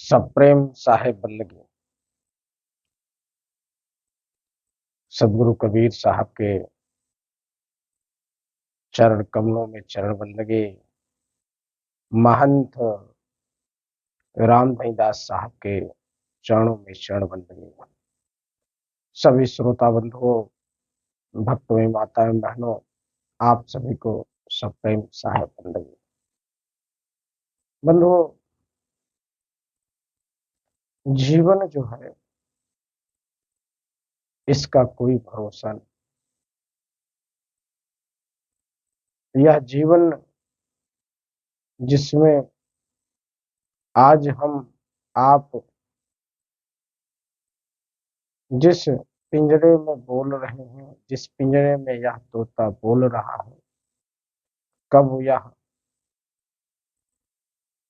सप्रेम साहेब बंदगी सदगुरु कबीर साहब के चरण कमलों में चरण बंदगी, महंत राम दास साहब के चरणों में चरण बंदगी। सभी श्रोता बंधुओं, भक्तों में माताएं बहनों, आप सभी को सप्रेम साहेब बंदगी। बंधुओं, जीवन जो है इसका कोई भरोसा नहीं। यह जीवन जिसमें आज हम आप जिस पिंजरे में बोल रहे हैं, जिस पिंजरे में यह तोता बोल रहा है, कब यह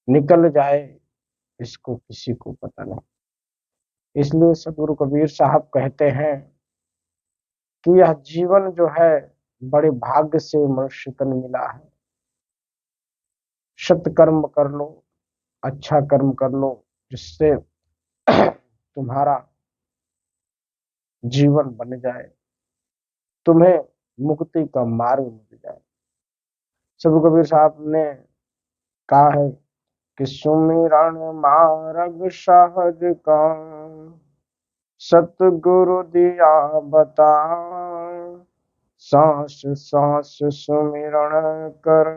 निकल जाए इसको किसी को पता नहीं। इसलिए सदगुरु कबीर साहब कहते हैं कि यह जीवन जो है बड़े भाग्य से मनुष्य तन मिला है। सत्कर्म कर लो, अच्छा कर्म कर लो, जिससे तुम्हारा जीवन बन जाए, तुम्हें मुक्ति का मार्ग मिल जाए। सदगुरु कबीर साहब ने कहा है कि सुमिरन मार्ग सहज का, सतगुरु दिया बता, सांस सांस सुमिरन कर,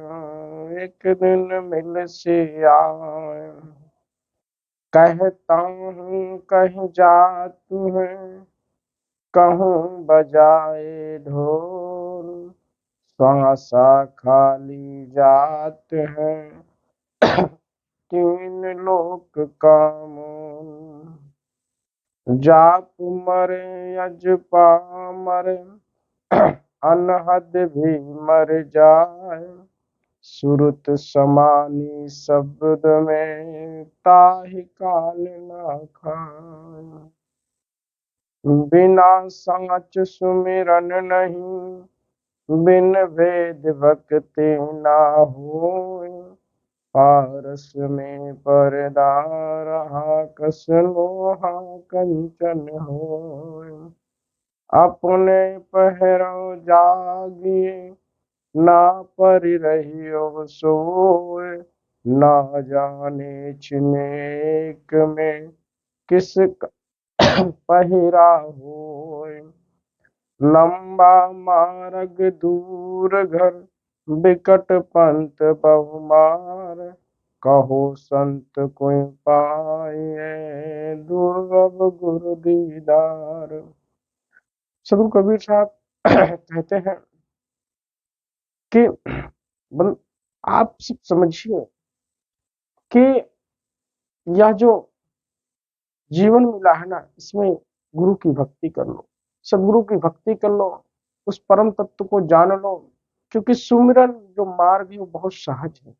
एक दिन मिल से आए। कहता हूँ कहीं जात है, कहूँ बजाए ढोल, श्वासा खाली जात है, तीन लोक का मोल। जाप मरे अजपा मरे, अनहद भी मर जाए, सुरत समानी शब्द में, ताहि काल न खाए। बिना साच सुमिरन नहीं, बिन वेद भक्ति ना होय, पारस में पर्दा रहा कस लोहा कंचन होय। अपने पहरो जागिए, ना परि रहियो सोए, ना जाने छिनेक में, किस पहिरा होय। लंबा मार्ग दूर घर, बिकट पंथ बहुमार, कहो संत कोई पाए, दुर्लभ गुरु दीदार। सदगुरु कबीर साहब कहते हैं कि आप सब समझिए कि यह जो जीवन मिला है ना, इसमें गुरु की भक्ति कर लो, सदगुरु की भक्ति कर लो, उस परम तत्व को जान लो। क्योंकि सुमिरन जो मार्ग है वो बहुत सहज है।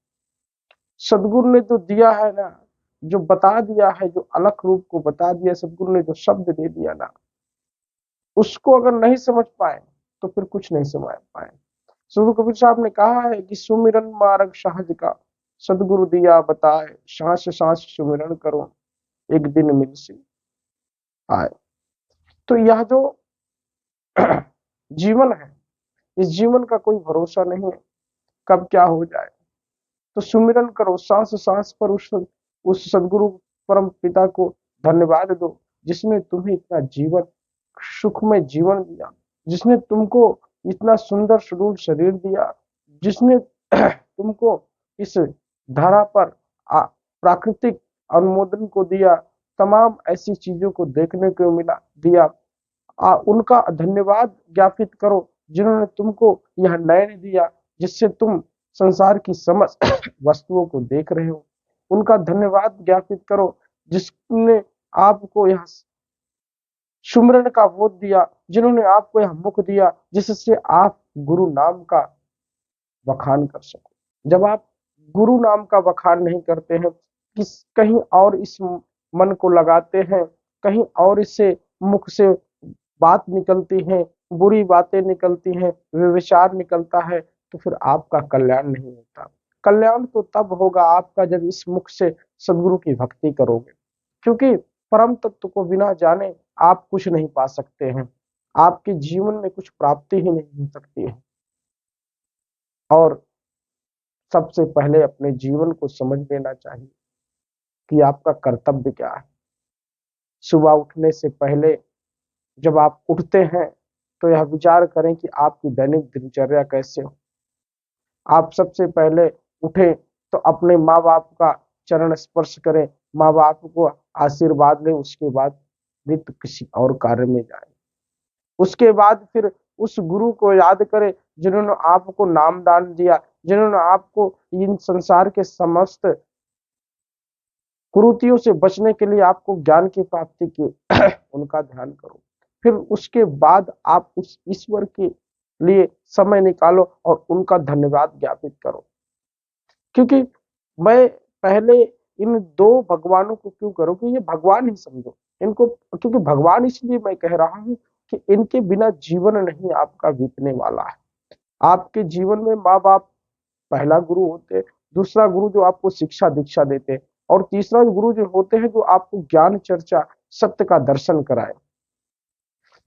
सदगुरु ने जो दिया है ना, जो बता दिया है, जो अलग रूप को बता दिया, सदगुरु ने जो शब्द दे दिया ना, उसको अगर नहीं समझ पाए तो फिर कुछ नहीं समझ पाए। सदगुरु कबीर साहब ने कहा है कि सुमिरन मार्ग सहज का, सदगुरु दिया बताए, सांस सांस सुमिरन करो, एक दिन मिल से आए। तो यह जो जीवन है, इस जीवन का कोई भरोसा नहीं है, कब क्या हो जाए। तो सुमिरन करो, सांस सांस पर उस सदगुरु परम पिता को धन्यवाद दो, जिसने तुम्हें इतना जीवन सुखमय जीवन दिया, जिसने तुमको इतना सुंदर सुडौल शरीर दिया, जिसने तुमको इस धरा पर प्राकृतिक अनुमोदन को दिया, तमाम ऐसी चीजों को देखने को मिला दिया। उनका धन्यवाद ज्ञापित करो, जिन्होंने तुमको यह नयन दिया, जिससे तुम संसार की समस्त वस्तुओं को देख रहे हो। उनका धन्यवाद ज्ञापित करो, जिसने आपको यह सुमिरन का बोध दिया, जिन्होंने आपको यह मुख दिया, जिससे आप गुरु नाम का बखान कर सको। जब आप गुरु नाम का बखान नहीं करते हैं, कहीं और इस मन को लगाते हैं, कहीं और इससे मुख से बात निकलती है, बुरी बातें निकलती हैं, विचार निकलता है, तो फिर आपका कल्याण नहीं होता। कल्याण तो तब होगा आपका जब इस मुख से सदगुरु की भक्ति करोगे, क्योंकि परम तत्व को बिना जाने आप कुछ नहीं पा सकते हैं, आपके जीवन में कुछ प्राप्ति ही नहीं हो सकती है। और सबसे पहले अपने जीवन को समझ लेना चाहिए कि आपका कर्तव्य क्या है। सुबह उठने से पहले जब आप उठते हैं तो यह विचार करें कि आपकी दैनिक दिनचर्या कैसे हो। आप सबसे पहले उठे तो अपने माँ बाप का चरण स्पर्श करें, माँ बाप को आशीर्वाद लें, उसके बाद नित्य किसी और कार्य में जाए। उसके बाद फिर उस गुरु को याद करें जिन्होंने आपको नाम दान दिया, जिन्होंने आपको इन संसार के समस्त कुरीतियों से बचने के लिए आपको ज्ञान की प्राप्ति की उनका ध्यान करो। फिर उसके बाद आप उस ईश्वर के लिए समय निकालो और उनका धन्यवाद ज्ञापित करो। क्योंकि मैं पहले इन दो भगवानों को क्यों करूं कि ये भगवान ही समझो इनको, क्योंकि भगवान इसलिए मैं कह रहा हूं कि इनके बिना जीवन नहीं आपका बीतने वाला है। आपके जीवन में माँ बाप पहला गुरु होते, दूसरा गुरु जो आपको शिक्षा दीक्षा देते, और तीसरा गुरु जो होते हैं जो आपको ज्ञान चर्चा सत्य का दर्शन कराए।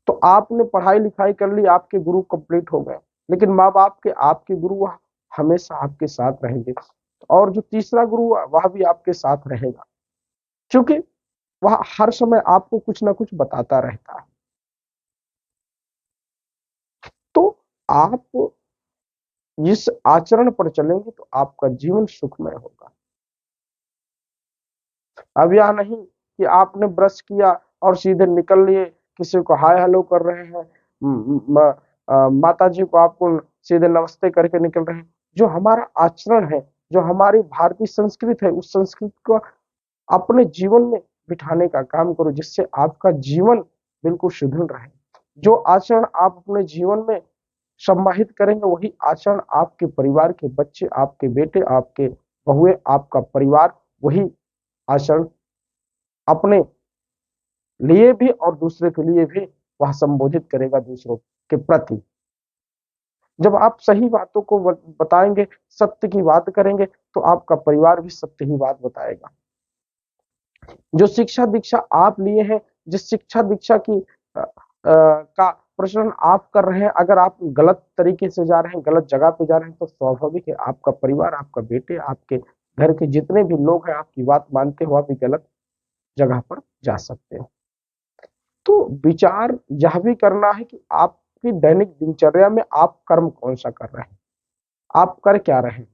तो आपने पढ़ाई लिखाई कर ली, आपके गुरु कंप्लीट हो गए, लेकिन माँ बाप के आपके गुरु हमेशा आपके साथ रहेंगे। और जो तीसरा गुरु वह भी आपके साथ रहेगा, क्योंकि वह हर समय आपको कुछ ना कुछ बताता रहता है। तो आप इस आचरण पर चलेंगे तो आपका जीवन सुखमय होगा। अब यह नहीं कि आपने ब्रश किया और सीधे निकल लिए, किसी को हाय हेलो कर रहे हैं, माता जी को आपको सीधे नमस्ते करके निकल रहे हैं। जो हमारा आचरण है, जो हमारी भारतीय संस्कृति है, उस संस्कृति को अपने जीवन में बिठाने का काम करो, जिससे आपका जीवन बिल्कुल सुदृढ़ रहे। जो आचरण आप अपने जीवन में सम्माहित करेंगे, वही आचरण आपके परिवार के बच्चे, आपके बेटे, आपके बहुए, आपका परिवार वही आचरण अपने लिए भी और दूसरे के लिए भी वह संबोधित करेगा दूसरों के प्रति। जब आप सही बातों को बताएंगे, सत्य की बात करेंगे, तो आपका परिवार भी सत्य ही बात बताएगा। जो शिक्षा दीक्षा आप लिए हैं, जिस शिक्षा दीक्षा की का प्रचलन आप कर रहे हैं, अगर आप गलत तरीके से जा रहे हैं, गलत जगह पे जा रहे हैं, तो स्वाभाविक है आपका परिवार, आपका बेटे, आपके घर के जितने भी लोग हैं आपकी बात मानते हुआ भी गलत जगह पर जा सकते हैं। तो विचार यह भी करना है कि आपकी दैनिक दिनचर्या में आप कर्म कौन सा कर रहे हैं, आप कर क्या रहे हैं।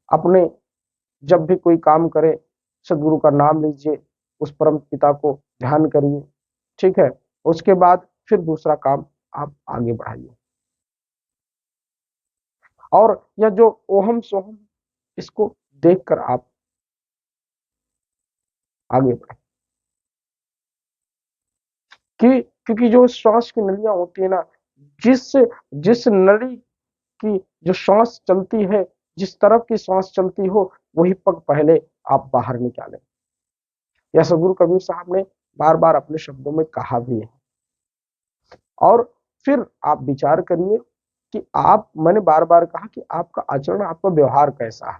अपने जब भी कोई काम करें, सदगुरु का नाम लीजिए, उस परम पिता को ध्यान करिए, ठीक है। उसके बाद फिर दूसरा काम आप आगे बढ़ाइए। और यह जो ओहम सोहम, इसको देखकर आप आगे बढ़े। क्योंकि जो श्वास की नलियां होती है ना, जिस जिस नली की जो श्वास चलती है, जिस तरफ की श्वास चलती हो, वही पग पहले आप बाहर निकालें। यह सदगुरु कबीर साहब ने बार बार अपने शब्दों में कहा भी है। और फिर आप विचार करिए कि आप, मैंने बार बार कहा कि आपका आचरण, आपका व्यवहार कैसा है,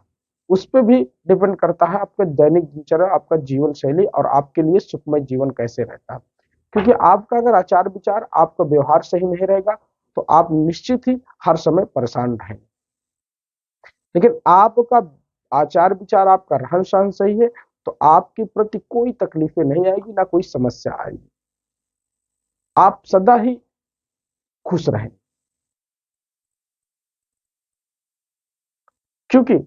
उस पर भी डिपेंड करता है आपका दैनिक दिनचर्या, आपका जीवन शैली और आपके लिए सुखमय जीवन कैसे रहता है। क्योंकि आपका अगर आचार विचार, आपका व्यवहार सही नहीं रहेगा, तो आप निश्चित ही हर समय परेशान रहेंगे। लेकिन आपका आचार विचार, आपका रहन सहन सही है, तो आपके प्रति कोई तकलीफें नहीं आएगी, ना कोई समस्या आएगी। आप सदा ही खुश रहें। क्योंकि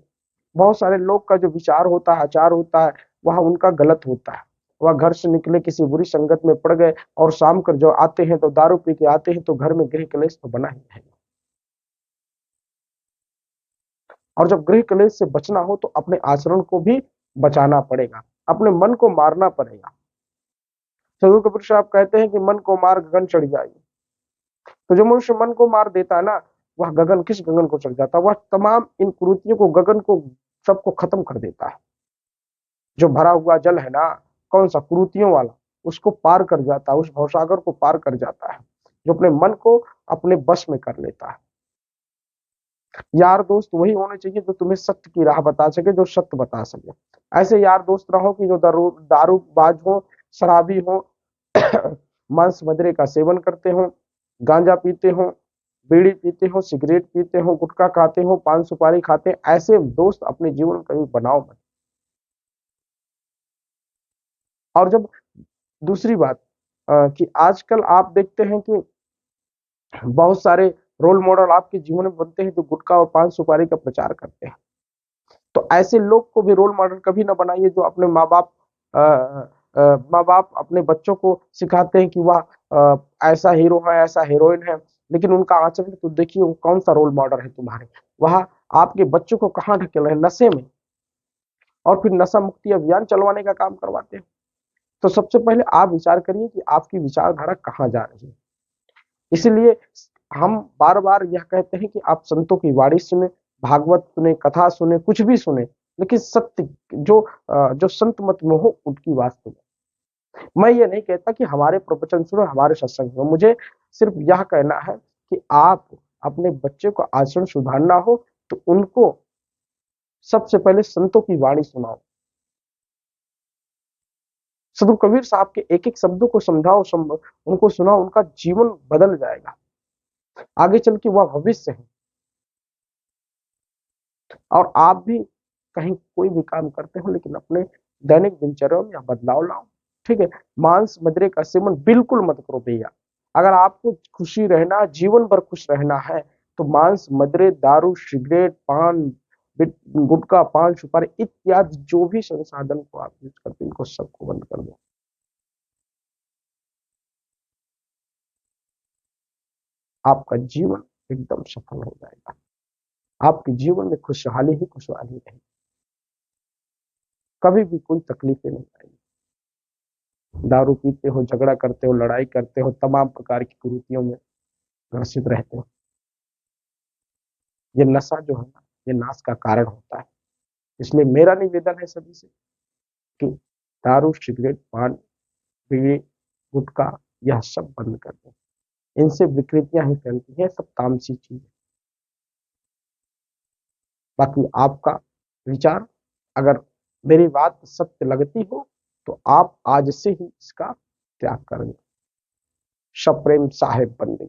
बहुत सारे लोग का जो विचार होता है, आचार होता है, वह उनका गलत होता है। वह घर से निकले, किसी बुरी संगत में पड़ गए, और शाम को जो आते हैं तो दारू पी के आते हैं, तो घर में गृह कलेश तो बना ही है। और जब गृह कलेश से बचना हो, तो अपने आचरण को भी बचाना पड़ेगा, अपने मन को मारना पड़ेगा। सदगुरु कबीर साहब कहते हैं कि मन को मार गगन चढ़ जाएगी। तो जो मनुष्य मन को मार देता है ना, वह गगन, किस गगन को चढ़ जाता है, वह तमाम इन कुरीतियों को, गगन को, सबको खत्म कर देता है। जो भरा हुआ जल है ना, कौन सा, कुरीतियों वाला, उसको पार कर जाता है, उस भवसागर को पार कर जाता है, जो अपने मन को अपने बस में कर लेता है। यार दोस्त वही होने चाहिए जो तुम्हें सत्य की राह बता सके, जो सत्य बता सके। ऐसे यार दोस्त ना हो कि जो दारूबाज हो, शराबी हो, मांस मदिरे का सेवन करते हो, गांजा पीते हो, बीड़ी पीते हो, सिगरेट पीते हो, गुटखा खाते हो, पान सुपारी खाते हैं। ऐसे दोस्त अपने जीवन में कभी बनाओ मत। और जब दूसरी बात कि आजकल आप देखते हैं कि बहुत सारे रोल मॉडल आपके जीवन में बनते हैं जो गुटखा और पान सुपारी का प्रचार करते हैं। तो ऐसे लोग को भी रोल मॉडल कभी ना बनाइए जो अपने माँ बाप अपने बच्चों को सिखाते हैं कि वह ऐसा हीरो है, ऐसा हीरोइन है, लेकिन उनका आचरण तो देखिए वो कौन सा रोल मॉडल है तुम्हारे। वह आपके बच्चों को कहाँ ढकेल रहे हैं, नशे में, और फिर नशा मुक्ति अभियान चलवाने का काम करवाते हैं। तो सबसे पहले आप विचार करिए कि आपकी विचारधारा कहाँ जा रही है। इसीलिए हम बार बार यह कहते हैं कि आप संतों की वाणी सुने, भागवत सुने, कथा सुने, कुछ भी सुने, लेकिन सत्य जो संत मत में हो उनकी बात सुने। मैं ये नहीं कहता कि हमारे प्रवचन सुनो, हमारे सत्संग सुनो। मुझे सिर्फ यह कहना है कि आप अपने बच्चे को आचरण सुधारना हो तो उनको सबसे पहले संतों की वाणी सुनाओ। सदगुरु कबीर साहब के एक एक शब्दों को समझाओ, उनको सुनाओ, उनका जीवन बदल जाएगा। आगे चल के वह भविष्य है। और आप भी कहीं कोई भी काम करते हो लेकिन अपने दैनिक दिनचर्या में बदलाव लाओ। ठीक है, मांस मदिरे का सेवन बिल्कुल मत करो भैया। अगर आपको खुशी रहना, जीवन भर खुश रहना है, तो मांस मदिरे, दारू, सिगरेट, पान, गुटखा, पान सुपारी इत्यादि जो भी संसाधन को आप यूज करते हैं इनको सबको बंद कर दो। आपका जीवन एकदम सफल हो जाएगा। आपके जीवन में खुशहाली ही खुशहाली रहेगी, कभी भी कोई तकलीफें नहीं आएगी। दारू पीते हो, झगड़ा करते हो, लड़ाई करते हो, तमाम प्रकार की कुरीतियों में ग्रसित रहते हो, ये नशा जो है ना, ये नाश का कारण होता है। इसलिए मेरा निवेदन है सभी से कि दारू, सिगरेट, पान, बीड़ी, गुटखा यह सब बंद कर दो। इनसे विकृतियां ही फैलती हैं, सब तामसी चीज। बाकी आपका विचार, अगर मेरी बात सत्य लगती हो तो आप आज से ही इसका त्याग करेंगे। सप्रेम साहेब बन गई।